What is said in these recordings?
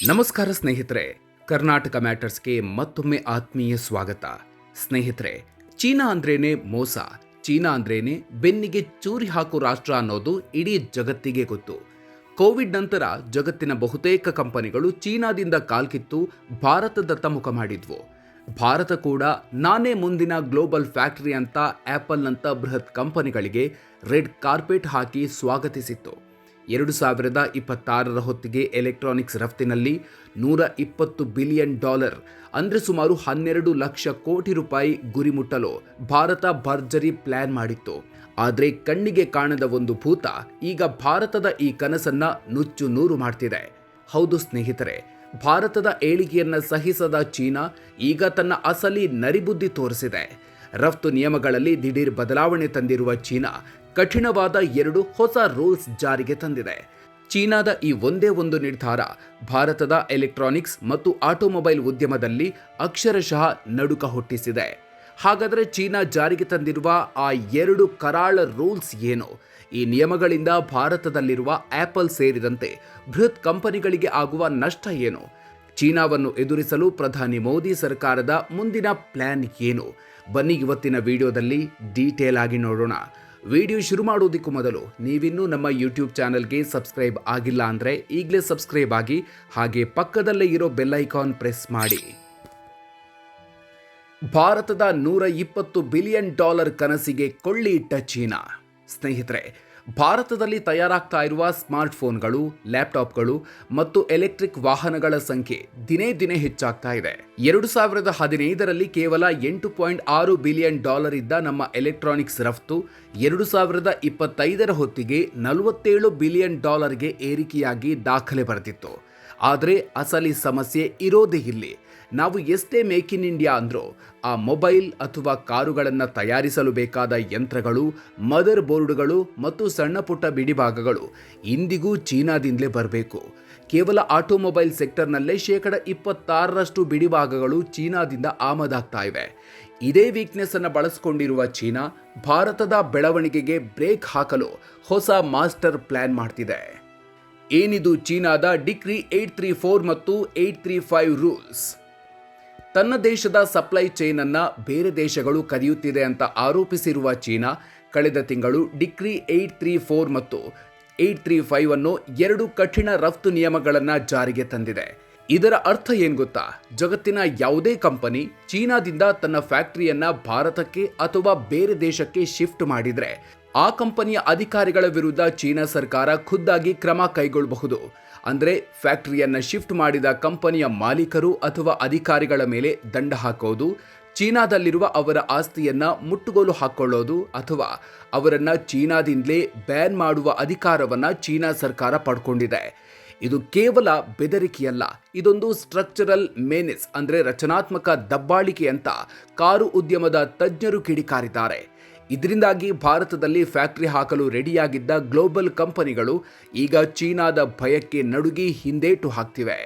ನಮಸ್ಕಾರ ಸ್ನೇಹಿತರೆ, ಕರ್ನಾಟಕ ಮ್ಯಾಟರ್ಸ್ಗೆ ಮತ್ತೊಮ್ಮೆ ಆತ್ಮೀಯ ಸ್ವಾಗತ. ಸ್ನೇಹಿತರೆ, ಚೀನಾ ಅಂದ್ರೇನೆ ಮೋಸ, ಚೀನಾ ಅಂದ್ರೇನೆ ಬೆನ್ನಿಗೆ ಚೂರಿ ಹಾಕೋ ರಾಷ್ಟ್ರ ಅನ್ನೋದು ಇಡೀ ಜಗತ್ತಿಗೆ ಗೊತ್ತು. ಕೋವಿಡ್ ನಂತರ ಜಗತ್ತಿನ ಬಹುತೇಕ ಕಂಪನಿಗಳು ಚೀನಾದಿಂದ ಕಾಲ್ಕಿತ್ತು ಭಾರತದತ್ತ ಮುಖ ಮಾಡಿದ್ವು. ಭಾರತ ಕೂಡ ನಾನೇ ಮುಂದಿನ ಗ್ಲೋಬಲ್ ಫ್ಯಾಕ್ಟರಿ ಅಂತ ಆಪಲ್ನಂಥ ಬೃಹತ್ ಕಂಪನಿಗಳಿಗೆ ರೆಡ್ ಕಾರ್ಪೆಟ್ ಹಾಕಿ ಸ್ವಾಗತಿಸಿತ್ತು. 2026 ಹೊತ್ತಿಗೆ ಎಲೆಕ್ಟ್ರಾನಿಕ್ಸ್ ರಫ್ತಿನಲ್ಲಿ $120 ಬಿಲಿಯನ್ ಅಂದರೆ ಸುಮಾರು 12 ಲಕ್ಷ ಕೋಟಿ ರೂಪಾಯಿ ಗುರಿ ಮುಟ್ಟಲು ಭಾರತ ಭರ್ಜರಿ ಪ್ಲಾನ್ ಮಾಡಿತ್ತು. ಆದರೆ ಕಣ್ಣಿಗೆ ಕಾಣದ ಒಂದು ಭೂತ ಈಗ ಭಾರತದ ಈ ಕನಸನ್ನ ನುಚ್ಚು ನೂರು ಮಾಡ್ತಿದೆ. ಹೌದು ಸ್ನೇಹಿತರೆ, ಭಾರತದ ಏಳಿಗೆಯನ್ನ ಸಹಿಸದ ಚೀನಾ ಈಗ ತನ್ನ ಅಸಲಿ ನರಿಬುದ್ಧಿ ತೋರಿಸಿದೆ. ರಫ್ತು ನಿಯಮಗಳಲ್ಲಿ ದಿಢೀರ್ ಬದಲಾವಣೆ ತಂದಿರುವ ಚೀನಾ ಕಠಿಣವಾದ 2 ಹೊಸ ರೂಲ್ಸ್ ಜಾರಿಗೆ ತಂದಿದೆ. ಚೀನಾದ ಈ ಒಂದೇ ಒಂದು ನಿರ್ಧಾರ ಭಾರತದ ಎಲೆಕ್ಟ್ರಾನಿಕ್ಸ್ ಮತ್ತು ಆಟೋಮೊಬೈಲ್ ಉದ್ಯಮದಲ್ಲಿ ಅಕ್ಷರಶಃ ನಡುಕ ಹುಟ್ಟಿಸಿದೆ. ಹಾಗಾದರೆ ಚೀನಾ ಜಾರಿಗೆ ತಂದಿರುವ ಆ 2 ಕರಾಳ ರೂಲ್ಸ್ ಏನು? ಈ ನಿಯಮಗಳಿಂದ ಭಾರತದಲ್ಲಿರುವ ಆಪಲ್ ಸೇರಿದಂತೆ ಬೃಹತ್ ಕಂಪನಿಗಳಿಗೆ ಆಗುವ ನಷ್ಟ ಏನು? ಚೀನಾವನ್ನು ಎದುರಿಸಲು ಪ್ರಧಾನಿ ಮೋದಿ ಸರ್ಕಾರದ ಮುಂದಿನ ಪ್ಲಾನ್ ಏನು? ಬನ್ನಿ ಇವತ್ತಿನ ವಿಡಿಯೋದಲ್ಲಿ ಡೀಟೇಲ್ ಆಗಿ ನೋಡೋಣ. ವಿಡಿಯೋ ಶುರು ಮಾಡೋದಕ್ಕೂ ಮೊದಲು ನೀವಿನ್ನೂ ನಮ್ಮ ಯೂಟ್ಯೂಬ್ ಚಾನಲ್ಗೆ ಸಬ್ಸ್ಕ್ರೈಬ್ ಆಗಿಲ್ಲ ಅಂದರೆ ಈಗಲೇ ಸಬ್ಸ್ಕ್ರೈಬ್ ಆಗಿ, ಹಾಗೆ ಪಕ್ಕದಲ್ಲೇ ಇರೋ ಬೆಲ್ ಐಕಾನ್ ಪ್ರೆಸ್ ಮಾಡಿ. ಭಾರತದ $120 ಬಿಲಿಯನ್ ಕನಸಿಗೆ ಕೊಳ್ಳಿ ಇಟ್ಟ ಚೀನಾ. ಸ್ನೇಹಿತರೆ, ಭಾರತದಲ್ಲಿ ತಯಾರಾಗ್ತಾ ಇರುವ ಸ್ಮಾರ್ಟ್ಫೋನ್ಗಳು, ಲ್ಯಾಪ್ಟಾಪ್ಗಳು ಮತ್ತು ಎಲೆಕ್ಟ್ರಿಕ್ ವಾಹನಗಳ ಸಂಖ್ಯೆ ದಿನೇ ದಿನೇ ಹೆಚ್ಚಾಗ್ತಾ ಇದೆ. 2015ರಲ್ಲಿ ಕೇವಲ $8.6 ಬಿಲಿಯನ್ ಇದ್ದ ನಮ್ಮ ಎಲೆಕ್ಟ್ರಾನಿಕ್ಸ್ ರಫ್ತು 2025 ಹೊತ್ತಿಗೆ $47 ಬಿಲಿಯನ್ ಗೆ ಏರಿಕೆಯಾಗಿ ದಾಖಲೆ ಬರೆದಿತ್ತು. ಆದರೆ ಅಸಲಿ ಸಮಸ್ಯೆ ಇರೋದೇ ಇಲ್ಲಿ. ನಾವು ಎಷ್ಟೇ ಮೇಕ್ ಇನ್ ಇಂಡಿಯಾ ಅಂದ್ರೂ ಆ ಮೊಬೈಲ್ ಅಥವಾ ಕಾರುಗಳನ್ನು ತಯಾರಿಸಲು ಬೇಕಾದ ಯಂತ್ರಗಳು, ಮದರ್ ಬೋರ್ಡ್ಗಳು ಮತ್ತು ಸಣ್ಣ ಪುಟ್ಟ ಬಿಡಿಭಾಗಗಳು ಇಂದಿಗೂ ಚೀನಾದಿಂದಲೇ ಬರಬೇಕು. ಕೇವಲ ಆಟೋಮೊಬೈಲ್ ಸೆಕ್ಟರ್ನಲ್ಲೇ 26% ಬಿಡಿಭಾಗಗಳು ಚೀನಾದಿಂದ ಆಮದಾಗ್ತಾ ಇವೆ. ಇದೇ ವೀಕ್ನೆಸ್ ಅನ್ನು ಬಳಸಿಕೊಂಡಿರುವ ಚೀನಾ ಭಾರತದ ಬೆಳವಣಿಗೆಗೆ ಬ್ರೇಕ್ ಹಾಕಲು ಹೊಸ ಮಾಸ್ಟರ್ ಪ್ಲಾನ್ ಮಾಡ್ತಿದೆ. ಏನಿದು ಚೀನಾದ ಡಿಕ್ರಿ 834 ಮತ್ತು 835 ರೂಲ್ಸ್? ತನ್ನ ದೇಶದ ಸಪ್ಲೈ ಚೈನ್ ಅನ್ನ ಬೇರೆ ದೇಶಗಳು ಕದಿಯುತ್ತಿದೆ ಅಂತ ಆರೋಪಿಸಿರುವ ಚೀನಾ ಕಳೆದ ತಿಂಗಳು ಡಿಕ್ರಿ 834 ಮತ್ತು 835 ಅನ್ನು 2 ಕಠಿಣ ರಫ್ತು ನಿಯಮಗಳನ್ನು ಜಾರಿಗೆ ತಂದಿದೆ. ಇದರ ಅರ್ಥ ಏನು ಗೊತ್ತಾ? ಜಗತ್ತಿನ ಯಾವುದೇ ಕಂಪನಿ ಚೀನಾದಿಂದ ತನ್ನ ಫ್ಯಾಕ್ಟರಿಯನ್ನ ಭಾರತಕ್ಕೆ ಅಥವಾ ಬೇರೆ ದೇಶಕ್ಕೆ ಶಿಫ್ಟ್ ಮಾಡಿದ್ರೆ ಆ ಕಂಪನಿಯ ಅಧಿಕಾರಿಗಳ ವಿರುದ್ಧ ಚೀನಾ ಸರ್ಕಾರ ಖುದ್ದಾಗಿ ಕ್ರಮ ಕೈಗೊಳ್ಳಬಹುದು. ಅಂದರೆ ಫ್ಯಾಕ್ಟರಿಯನ್ನ ಶಿಫ್ಟ್ ಮಾಡಿದ ಕಂಪನಿಯ ಮಾಲೀಕರು ಅಥವಾ ಅಧಿಕಾರಿಗಳ ಮೇಲೆ ದಂಡ ಹಾಕೋದು, ಚೀನಾದಲ್ಲಿರುವ ಅವರ ಆಸ್ತಿಯನ್ನ ಮುಟ್ಟುಗೋಲು ಹಾಕೊಳ್ಳೋದು ಅಥವಾ ಅವರನ್ನ ಚೀನಾದಿಂದಲೇ ಬ್ಯಾನ್ ಮಾಡುವ ಅಧಿಕಾರವನ್ನ ಚೀನಾ ಸರ್ಕಾರ ಪಡ್ಕೊಂಡಿದೆ. ಇದು ಕೇವಲ ಬೆದರಿಕೆಯಲ್ಲ, ಇದೊಂದು ಸ್ಟ್ರಕ್ಚರಲ್ ಮೇನಿಸ್, ಅಂದರೆ ರಚನಾತ್ಮಕ ದಬ್ಬಾಳಿಕೆ ಅಂತ ಕಾರು ಉದ್ಯಮದ ತಜ್ಞರು ಕಿಡಿಕಾರಿದ್ದಾರೆ. ಇದರಿಂದಾಗಿ ಭಾರತದಲ್ಲಿ ಫ್ಯಾಕ್ಟರಿ ಹಾಕಲು ರೆಡಿಯಾಗಿದ್ದ ಗ್ಲೋಬಲ್ ಕಂಪನಿಗಳು ಈಗ ಚೀನಾದ ಭಯಕ್ಕೆ ನಡುಗಿ ಹಿಂದೇಟು ಹಾಕ್ತಿವೆ.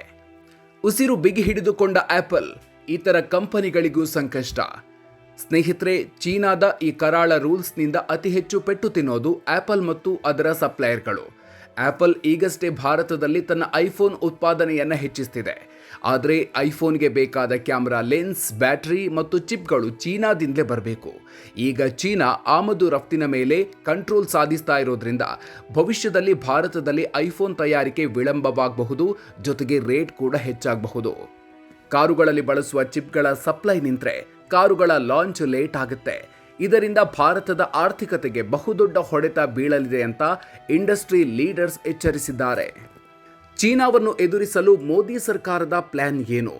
ಉಸಿರು ಬಿಗಿ ಹಿಡಿದುಕೊಂಡ ಆಪಲ್, ಇತರ ಕಂಪನಿಗಳಿಗೂ ಸಂಕಷ್ಟ. ಸ್ನೇಹಿತರೆ, ಚೀನಾದ ಈ ಕರಾಳ ರೂಲ್ಸ್ನಿಂದ ಅತಿ ಹೆಚ್ಚು ಪೆಟ್ಟು ತಿನ್ನೋದು ಆಪಲ್ ಮತ್ತು ಅದರ ಸಪ್ಲೈಯರ್ಗಳು. ಆಪಲ್ ಈಗಷ್ಟೇ ಭಾರತದಲ್ಲಿ ತನ್ನ ಐಫೋನ್ ಉತ್ಪಾದನೆಯನ್ನು ಹೆಚ್ಚಿಸ್ತಿದೆ. ಆದರೆ ಐಫೋನ್ಗೆ ಬೇಕಾದ ಕ್ಯಾಮೆರಾ ಲೆನ್ಸ್, ಬ್ಯಾಟರಿ ಮತ್ತು ಚಿಪ್ಗಳು ಚೀನಾದಿಂದಲೇ ಬರಬೇಕು. ಈಗ ಚೀನಾ ಆಮದು ರಫ್ತಿನ ಮೇಲೆ ಕಂಟ್ರೋಲ್ ಸಾಧಿಸ್ತಾ ಇರೋದ್ರಿಂದ ಭವಿಷ್ಯದಲ್ಲಿ ಭಾರತದಲ್ಲಿ ಐಫೋನ್ ತಯಾರಿಕೆ ವಿಳಂಬವಾಗಬಹುದು, ಜೊತೆಗೆ ರೇಟ್ ಕೂಡ ಹೆಚ್ಚಾಗಬಹುದು. ಕಾರುಗಳಲ್ಲಿ ಬಳಸುವ ಚಿಪ್ಗಳ ಸಪ್ಲೈ ನಿಂತರೆ ಕಾರುಗಳ ಲಾಂಚ್ ಲೇಟ್ ಆಗುತ್ತೆ. ಇದರಿಂದ ಭಾರತದ ಆರ್ಥಿಕತೆಗೆ ಬಹುದೊಡ್ಡ ಹೊಡೆತ ಬೀಳಲಿದೆ ಅಂತ ಇಂಡಸ್ಟ್ರಿ ಲೀಡರ್ಸ್ ಎಚ್ಚರಿಸಿದ್ದಾರೆ. ಚೀನಾವನ್ನು ಎದುರಿಸಲು ಮೋದಿ ಸರ್ಕಾರದ ಪ್ಲಾನ್ ಏನು?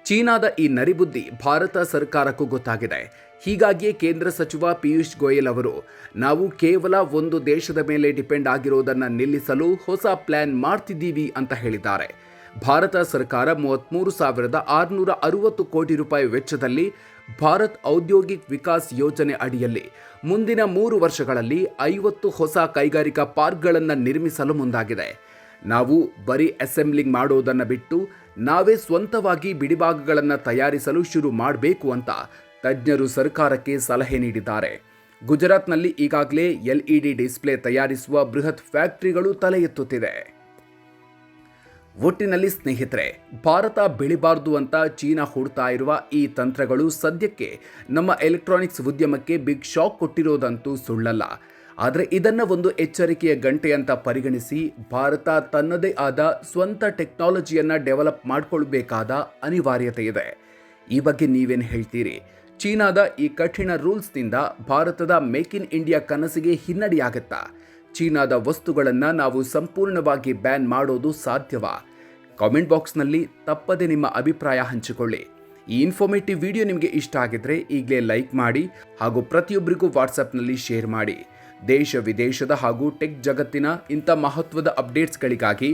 ಚೀನಾದ ಈ ನರಿಬುದ್ಧಿ ಭಾರತ ಸರ್ಕಾರಕ್ಕೂ ಗೊತ್ತಾಗಿದೆ. ಹೀಗಾಗಿಯೇ ಕೇಂದ್ರ ಸಚಿವ ಪಿಯೂಷ್ ಗೋಯಲ್ ಅವರು ನಾವು ಕೇವಲ ಒಂದು ದೇಶದ ಮೇಲೆ ಡಿಪೆಂಡ್ ಆಗಿರೋದನ್ನು ನಿಲ್ಲಿಸಲು ಹೊಸ ಪ್ಲಾನ್ ಮಾಡ್ತಿದ್ದೀವಿ ಅಂತ ಹೇಳಿದ್ದಾರೆ. ಭಾರತ ಸರ್ಕಾರ 33,660 ಕೋಟಿ ರೂಪಾಯಿ ವೆಚ್ಚದಲ್ಲಿ ಭಾರತ್ ಔದ್ಯೋಗಿಕ್ ವಿಕಾಸ್ ಯೋಜನೆ ಅಡಿಯಲ್ಲಿ ಮುಂದಿನ 3 ವರ್ಷಗಳಲ್ಲಿ 50 ಹೊಸ ಕೈಗಾರಿಕಾ ಪಾರ್ಕ್ಗಳನ್ನು ನಿರ್ಮಿಸಲು ಮುಂದಾಗಿದೆ. ನಾವು ಬರೀ ಅಸೆಂಬ್ಲಿಂಗ್ ಮಾಡೋದನ್ನು ಬಿಟ್ಟು ನಾವೇ ಸ್ವಂತವಾಗಿ ಬಿಡಿಭಾಗಗಳನ್ನು ತಯಾರಿಸಲು ಶುರು ಮಾಡಬೇಕು ಅಂತ ತಜ್ಞರು ಸರ್ಕಾರಕ್ಕೆ ಸಲಹೆ ನೀಡಿದ್ದಾರೆ. ಗುಜರಾತ್ನಲ್ಲಿ ಈಗಾಗಲೇ LED ಡಿಸ್ಪ್ಲೇ ತಯಾರಿಸುವ ಬೃಹತ್ ಫ್ಯಾಕ್ಟರಿಗಳು ತಲೆ ಎತ್ತುತ್ತಿದೆ. ಒಟ್ಟಿನಲ್ಲಿ ಸ್ನೇಹಿತರೆ, ಭಾರತ ಬೆಳಿಬಾರ್ದು ಅಂತ ಚೀನಾ ಹೂಡ್ತಾ ಇರುವ ಈ ತಂತ್ರಗಳು ಸದ್ಯಕ್ಕೆ ನಮ್ಮ ಎಲೆಕ್ಟ್ರಾನಿಕ್ಸ್ ಉದ್ಯಮಕ್ಕೆ ಬಿಗ್ ಶಾಕ್ ಕೊಟ್ಟಿರೋದಂತೂ ಸುಳ್ಳಲ್ಲ. ಆದರೆ ಇದನ್ನು ಒಂದು ಎಚ್ಚರಿಕೆಯ ಗಂಟೆ ಅಂತ ಪರಿಗಣಿಸಿ ಭಾರತ ತನ್ನದೇ ಆದ ಸ್ವಂತ ಟೆಕ್ನಾಲಜಿಯನ್ನು ಡೆವಲಪ್ ಮಾಡಿಕೊಳ್ಬೇಕಾದ ಅನಿವಾರ್ಯತೆ ಇದೆ. ಈ ಬಗ್ಗೆ ನೀವೇನು ಹೇಳ್ತೀರಿ? ಚೀನಾದ ಈ ಕಠಿಣ ರೂಲ್ಸ್ನಿಂದ ಭಾರತದ ಮೇಕ್ ಇನ್ ಇಂಡಿಯಾ ಕನಸಿಗೆ ಹಿನ್ನಡೆಯಾಗುತ್ತಾ? ಚೀನಾದ ವಸ್ತುಗಳನ್ನು ನಾವು ಸಂಪೂರ್ಣವಾಗಿ ಬ್ಯಾನ್ ಮಾಡೋದು ಸಾಧ್ಯವಾ? ಕಾಮೆಂಟ್ ಬಾಕ್ಸ್ನಲ್ಲಿ ತಪ್ಪದೆ ನಿಮ್ಮ ಅಭಿಪ್ರಾಯ ಹಂಚಿಕೊಳ್ಳಿ. ಈ ಇನ್ಫಾರ್ಮೇಟಿವ್ ವಿಡಿಯೋ ನಿಮಗೆ ಇಷ್ಟ ಆಗಿದ್ರೆ ಈಗಲೇ ಲೈಕ್ ಮಾಡಿ ಹಾಗೂ ಪ್ರತಿಯೊಬ್ಬರಿಗೂ ವಾಟ್ಸಪ್ನಲ್ಲಿ ಶೇರ್ ಮಾಡಿ. ದೇಶ ವಿದೇಶದ ಹಾಗೂ ಟೆಕ್ ಜಗತ್ತಿನ ಇಂಥ ಮಹತ್ವದ ಅಪ್ಡೇಟ್ಸ್ಗಳಿಗಾಗಿ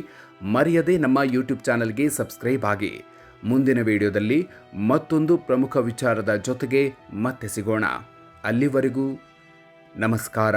ಮರೆಯದೆ ನಮ್ಮ ಯೂಟ್ಯೂಬ್ ಚಾನಲ್ಗೆ ಸಬ್ಸ್ಕ್ರೈಬ್ ಆಗಿ. ಮುಂದಿನ ವಿಡಿಯೋದಲ್ಲಿ ಮತ್ತೊಂದು ಪ್ರಮುಖ ವಿಚಾರದ ಜೊತೆಗೆ ಮತ್ತೆ ಸಿಗೋಣ. ಅಲ್ಲಿವರೆಗೂ ನಮಸ್ಕಾರ.